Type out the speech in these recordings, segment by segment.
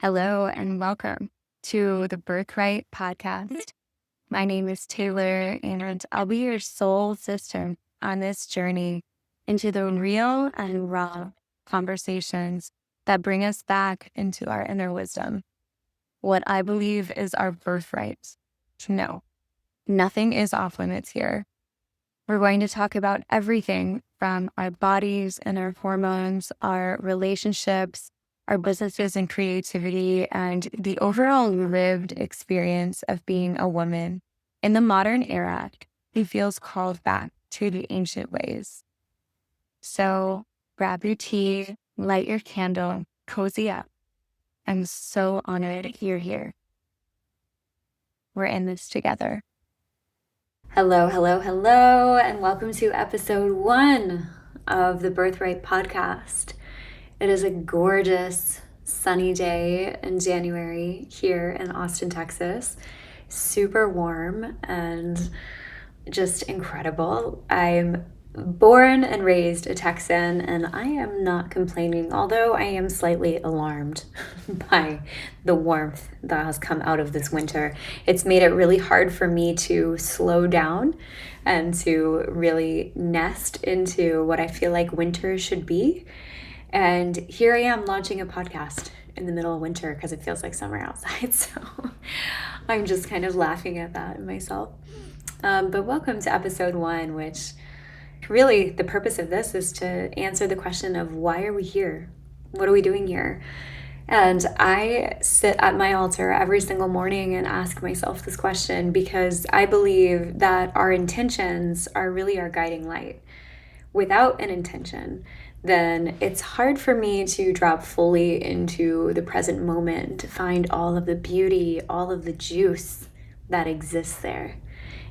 Hello and welcome to the Birthright podcast. My name is Taylor, and I'll be your soul sister on this journey into the real and raw conversations that bring us back into our inner wisdom. What I believe is our birthright. No, nothing is off limits here. We're going to talk about everything from our bodies and our hormones, our relationships, our businesses and creativity, and the overall lived experience of being a woman in the modern era who feels called back to the ancient ways. So grab your tea, light your candle, cozy up. I'm so honored you're here. We're in this together. Hello, and welcome to episode 1 of the Birthright podcast. It is a gorgeous sunny day in January here in Austin, Texas. Super warm and just incredible. I'm born and raised a Texan, and I am not complaining, although I am slightly alarmed by the warmth that has come out of this winter. It's made it really hard for me to slow down and to really nest into what I feel like winter should be. And here I am launching a podcast in the middle of winter because it feels like summer outside. So I'm just kind of laughing at that myself. But welcome to episode 1, which really the purpose of this is to answer the question of why are we here? What are we doing here? And I sit at my altar every single morning and ask myself this question because I believe that our intentions are really our guiding light. Without an intention, then it's hard for me to drop fully into the present moment, to find all of the beauty, all of the juice that exists there.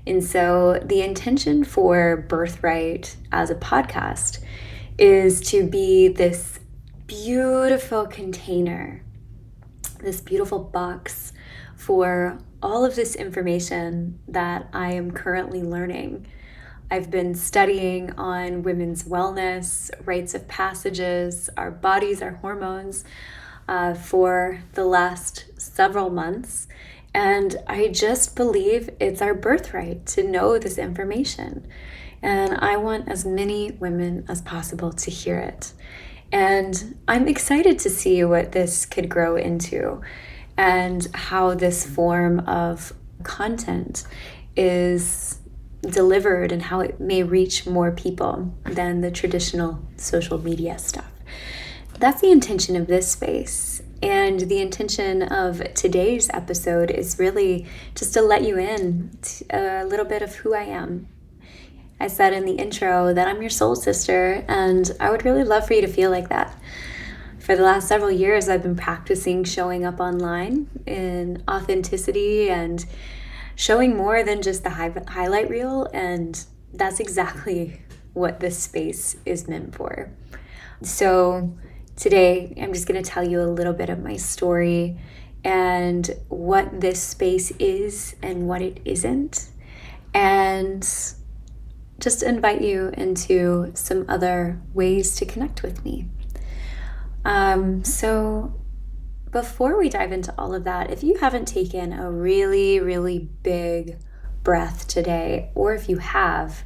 And so the intention for Birthright as a podcast is to be this beautiful container, this beautiful box for all of this information that I am currently learning. I've been studying on women's wellness, rites of passages, our bodies, our hormones for the last several months. And I just believe it's our birthright to know this information. And I want as many women as possible to hear it. And I'm excited to see what this could grow into and how this form of content is delivered and how it may reach more people than the traditional social media stuff. That's the intention of this space. And the intention of today's episode is really just to let you in a little bit of who I am. I said in the intro that I'm your soul sister, and I would really love for you to feel like that. For the last several years, I've been practicing showing up online in authenticity and showing more than just the highlight reel, and that's exactly what this space is meant for. So today, I'm just going to tell you a little bit of my story and what this space is and what it isn't, and just invite you into some other ways to connect with me. So before we dive into all of that, if you haven't taken a really, really big breath today, or if you have,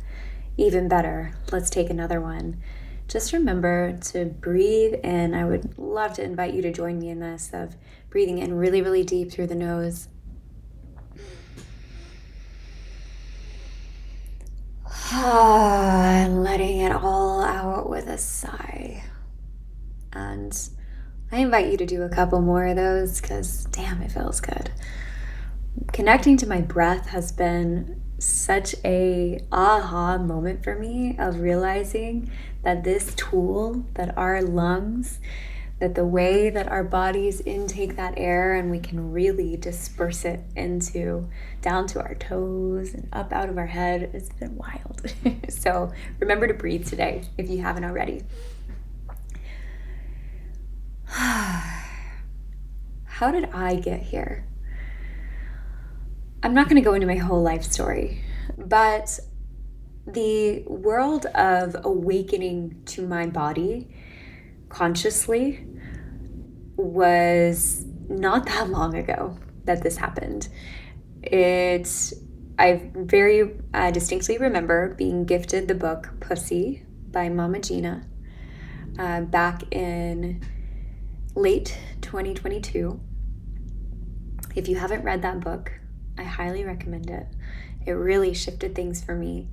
even better, let's take another one. Just remember to breathe in. I would love to invite you to join me in this of breathing in really, really deep through the nose. And letting it all out with a sigh. And I invite you to do a couple more of those because damn, it feels good. Connecting to my breath has been such a aha moment for me of realizing that this tool, that our lungs, that the way that our bodies intake that air and we can really disperse it into down to our toes and up out of our head, it's been wild. So remember to breathe today if you haven't already. How did I get here? I'm not going to go into my whole life story, but the world of awakening to my body consciously was not that long ago that this happened. I very distinctly remember being gifted the book Pussy by Mama Gina back in late 2022. If you haven't read that book, I highly recommend it. It really shifted things for me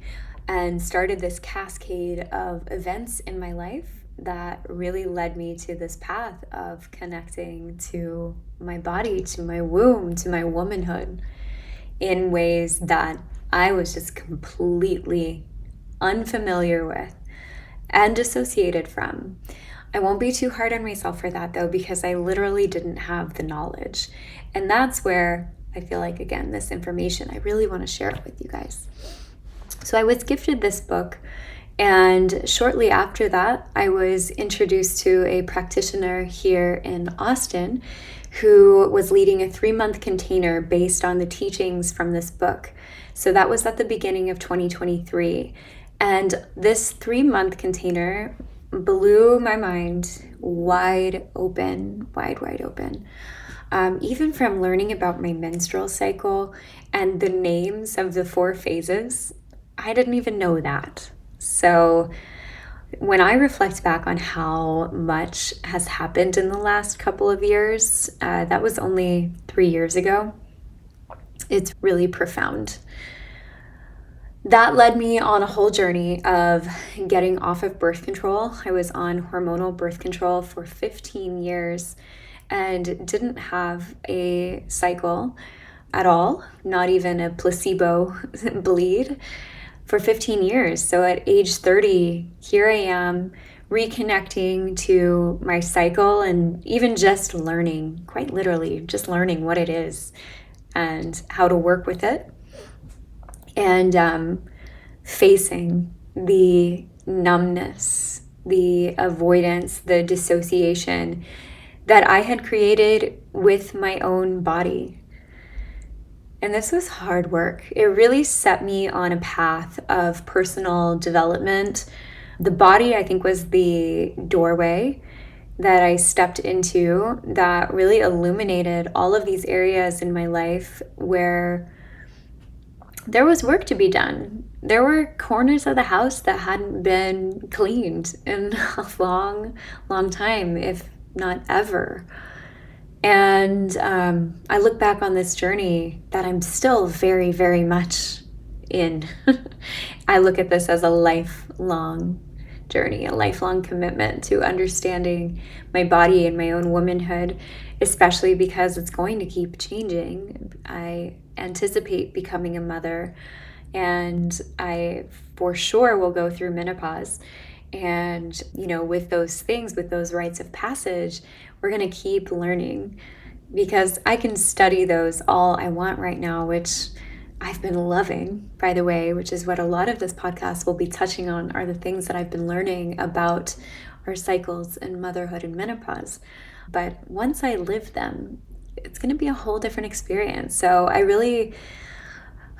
and started this cascade of events in my life that really led me to this path of connecting to my body, to my womb, to my womanhood in ways that I was just completely unfamiliar with and dissociated from. I won't be too hard on myself for that though, because I literally didn't have the knowledge. And that's where I feel like, again, this information, I really want to share it with you guys. So I was gifted this book, and shortly after that, I was introduced to a practitioner here in Austin who was leading a 3-month container based on the teachings from this book. So that was at the beginning of 2023. And this 3-month container blew my mind wide open. Even from learning about my menstrual cycle and the names of the 4 phases, I didn't even know that. So when I reflect back on how much has happened in the last couple of years, that was only 3 years ago, it's really profound. That led me on a whole journey of getting off of birth control. I was on hormonal birth control for 15 years and didn't have a cycle at all, not even a placebo bleed for 15 years. So at age 30, here I am reconnecting to my cycle and even just learning, quite literally, just learning what it is and how to work with it. And facing the numbness, the avoidance, the dissociation that I had created with my own body. And this was hard work. It really set me on a path of personal development. The body, I think, was the doorway that I stepped into that really illuminated all of these areas in my life where there was work to be done. There were corners of the house that hadn't been cleaned in a long time, if not ever. And I look back on this journey that I'm still very, very much in. I look at this as a lifelong journey, a lifelong commitment to understanding my body and my own womanhood, especially because it's going to keep changing. I anticipate becoming a mother, and I for sure will go through menopause. And, with those things, with those rites of passage, we're going to keep learning, because I can study those all I want right now, which I've been loving, by the way, which is what a lot of this podcast will be touching on, are the things that I've been learning about our cycles and motherhood and menopause. But once I live them, it's going to be a whole different experience. So I really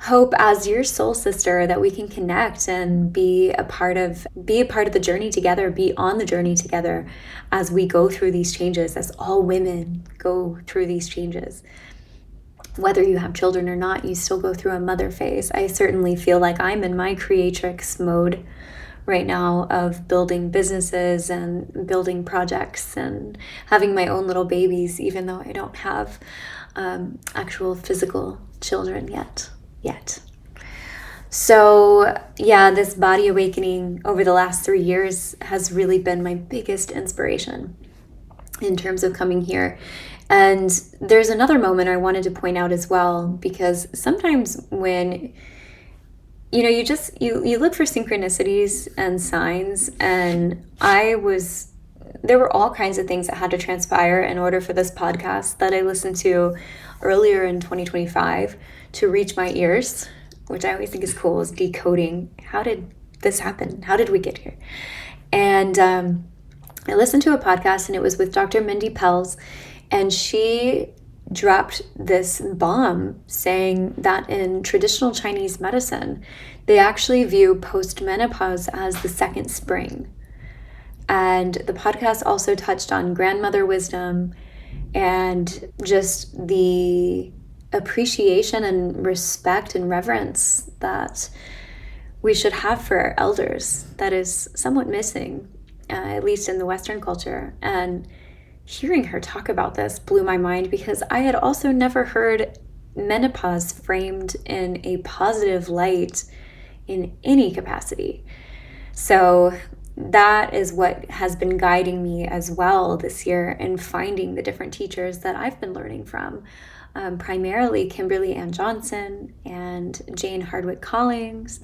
hope, as your soul sister, that we can connect and be a part of the journey together, be on the journey together as we go through these changes, as all women go through these changes. Whether you have children or not, you still go through a mother phase. I certainly feel like I'm in my creatrix mode right now of building businesses and building projects and having my own little babies, even though I don't have actual physical children yet. So yeah, this body awakening over the last 3 years has really been my biggest inspiration in terms of coming here. And there's another moment I wanted to point out as well, because sometimes when you look for synchronicities and signs, and there were all kinds of things that had to transpire in order for this podcast that I listened to earlier in 2025 to reach my ears, which I always think is cool, is decoding, how did this happen? How did we get here? And I listened to a podcast, and it was with Dr. Mindy Pelz, and she dropped this bomb saying that in traditional Chinese medicine, they actually view postmenopause as the second spring. And the podcast also touched on grandmother wisdom and just the appreciation and respect and reverence that we should have for our elders that is somewhat missing, at least in the Western culture. And hearing her talk about this blew my mind, because I had also never heard menopause framed in a positive light in any capacity. So that is what has been guiding me as well this year in finding the different teachers that I've been learning from. Primarily Kimberly Ann Johnson and Jane Hardwick Collins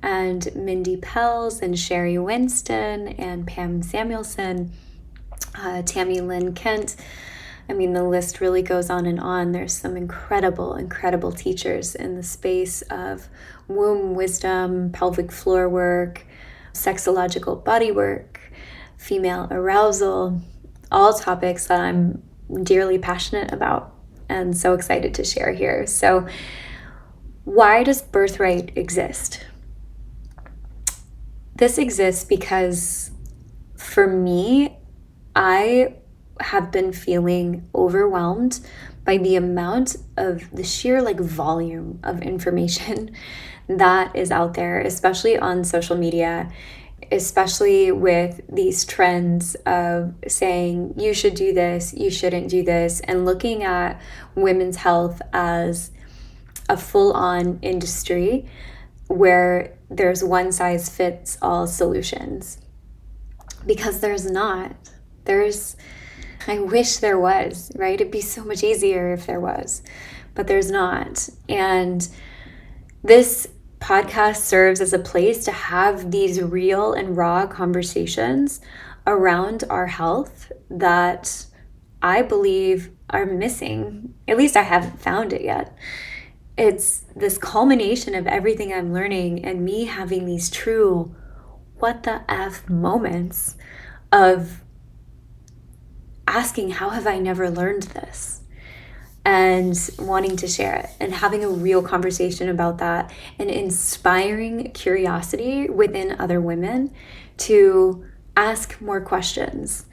and Mindy Pels and Sherry Winston and Pam Samuelson, Tammy Lynn Kent. I mean, the list really goes on and on. There's some incredible, incredible teachers in the space of womb wisdom, pelvic floor work, sexological body work, female arousal, all topics that I'm dearly passionate about and so excited to share here. So, why does Birthright exist? This exists because for me, I have been feeling overwhelmed by the amount of the sheer volume of information that is out there, especially on social media, especially with these trends of saying you should do this, you shouldn't do this, and looking at women's health as a full-on industry where there's one size fits all solutions. Because there's not. I wish there was, right? It'd be so much easier if there was, but there's not. And this podcast serves as a place to have these real and raw conversations around our health that I believe are missing. At least I haven't found it yet. It's this culmination of everything I'm learning and me having these true what the F moments of asking, how have I never learned this? And wanting to share it and having a real conversation about that and inspiring curiosity within other women to ask more questions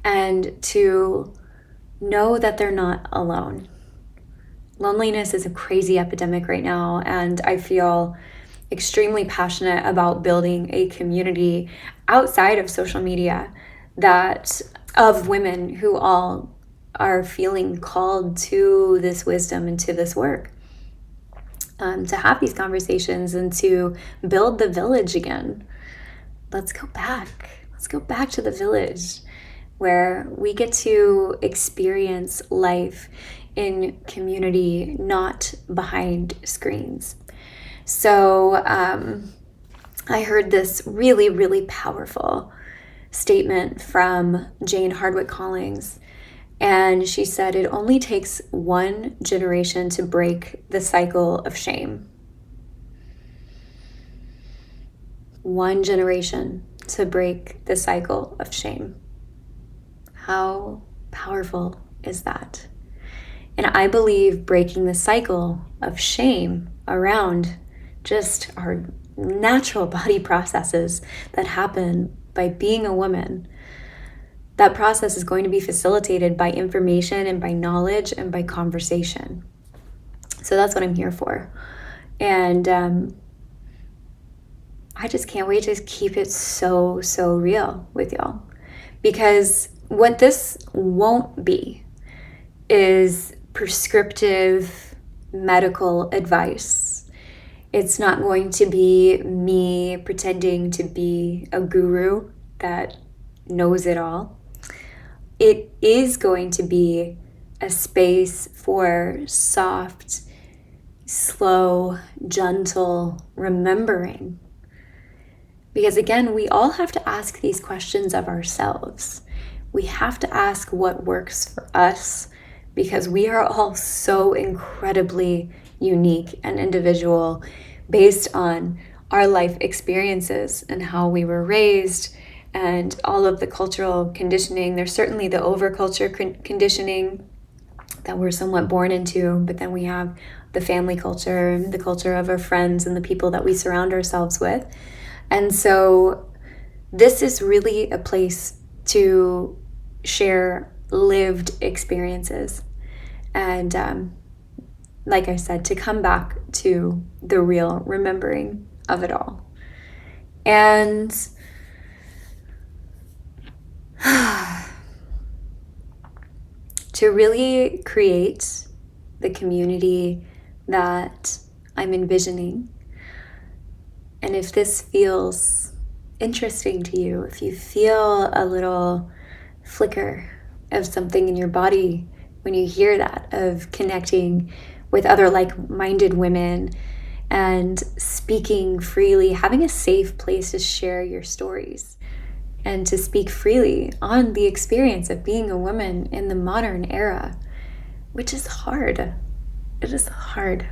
and to know that they're not alone. Loneliness is a crazy epidemic right now, and I feel extremely passionate about building a community outside of social media that of women who all are feeling called to this wisdom and to this work, to have these conversations and to build the village again. Let's go back. Let's go back to the village where we get to experience life in community, not behind screens. So I heard this really, really powerful statement from Jane Hardwick Collins. And she said, it only takes one generation to break the cycle of shame. One generation to break the cycle of shame. How powerful is that? And I believe breaking the cycle of shame around just our natural body processes that happen by being a woman, that process is going to be facilitated by information and by knowledge and by conversation. So that's what I'm here for. And I just can't wait to keep it so, so real with y'all. Because what this won't be is prescriptive medical advice. It's not going to be me pretending to be a guru that knows it all. It is going to be a space for soft, slow, gentle remembering. Because again, we all have to ask these questions of ourselves. We have to ask what works for us, because we are all so incredibly unique and individual based on our life experiences and how we were raised and all of the cultural conditioning. There's certainly the overculture conditioning that we're somewhat born into, but then we have the family culture, the culture of our friends and the people that we surround ourselves with. And so this is really a place to share lived experiences. And like I said, to come back to the real remembering of it all. And to really create the community that I'm envisioning. And if this feels interesting to you, if you feel a little flicker of something in your body when you hear that, of connecting with other like-minded women and speaking freely, having a safe place to share your stories and to speak freely on the experience of being a woman in the modern era, which is hard. It is hard.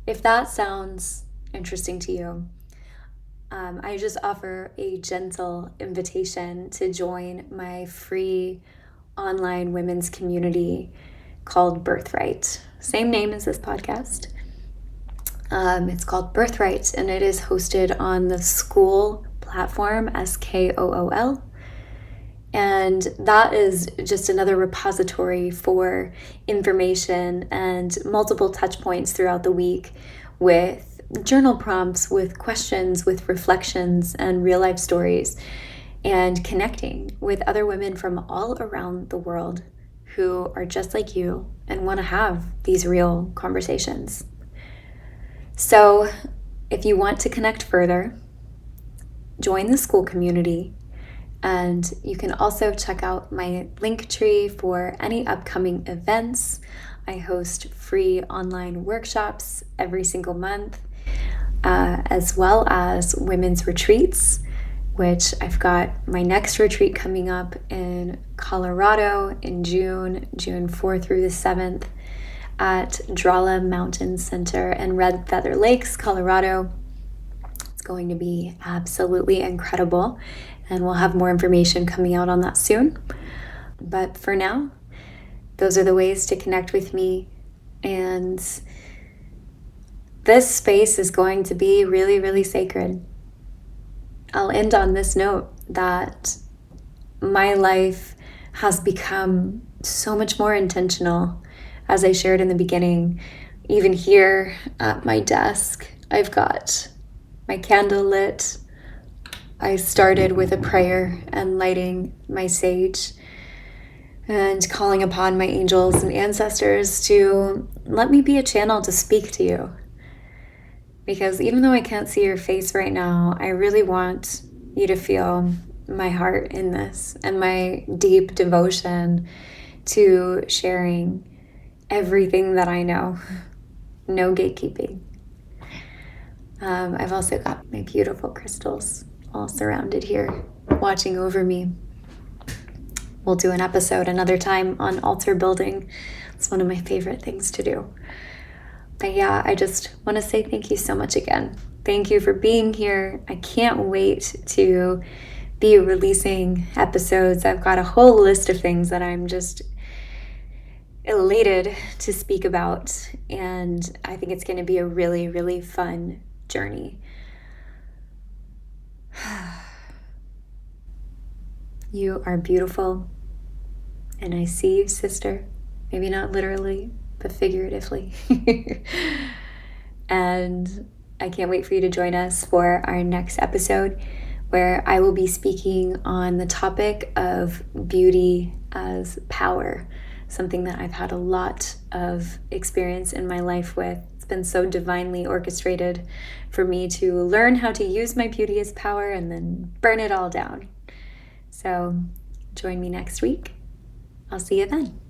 If that sounds interesting to you, I just offer a gentle invitation to join my free online women's community called Birthright. Same name as this podcast. It's called Birthright, and it is hosted on the Skool platform, SKOOL. And that is just another repository for information and multiple touch points throughout the week with journal prompts, with questions, with reflections and real life stories, and connecting with other women from all around the world who are just like you and want to have these real conversations. So if you want to connect further, join the Skool community. And you can also check out my link tree for any upcoming events. I host free online workshops every single month, as well as women's retreats, which I've got my next retreat coming up in Colorado in June 4th through the 7th at Drala Mountain Center in Red Feather Lakes, Colorado. It's going to be absolutely incredible, and we'll have more information coming out on that soon. But for now, those are the ways to connect with me. And this space is going to be really, really sacred. I'll end on this note that my life has become so much more intentional. As I shared in the beginning, even here at my desk, I've got my candle lit. I started with a prayer and lighting my sage and calling upon my angels and ancestors to let me be a channel to speak to you. Because even though I can't see your face right now, I really want you to feel my heart in this and my deep devotion to sharing everything that I know. No gatekeeping. I've also got my beautiful crystals all surrounded here, watching over me. We'll do an episode another time on altar building. It's one of my favorite things to do. But yeah, I just want to say thank you so much again. Thank you for being here. I can't wait to be releasing episodes. I've got a whole list of things that I'm just elated to speak about. And I think it's going to be a really, really fun journey. You are beautiful. And I see you, sister. Maybe not literally, but figuratively. And I can't wait for you to join us for our next episode, where I will be speaking on the topic of beauty as power, something that I've had a lot of experience in my life with. It's been so divinely orchestrated for me to learn how to use my beauty as power and then burn it all down. So join me next week. I'll see you then.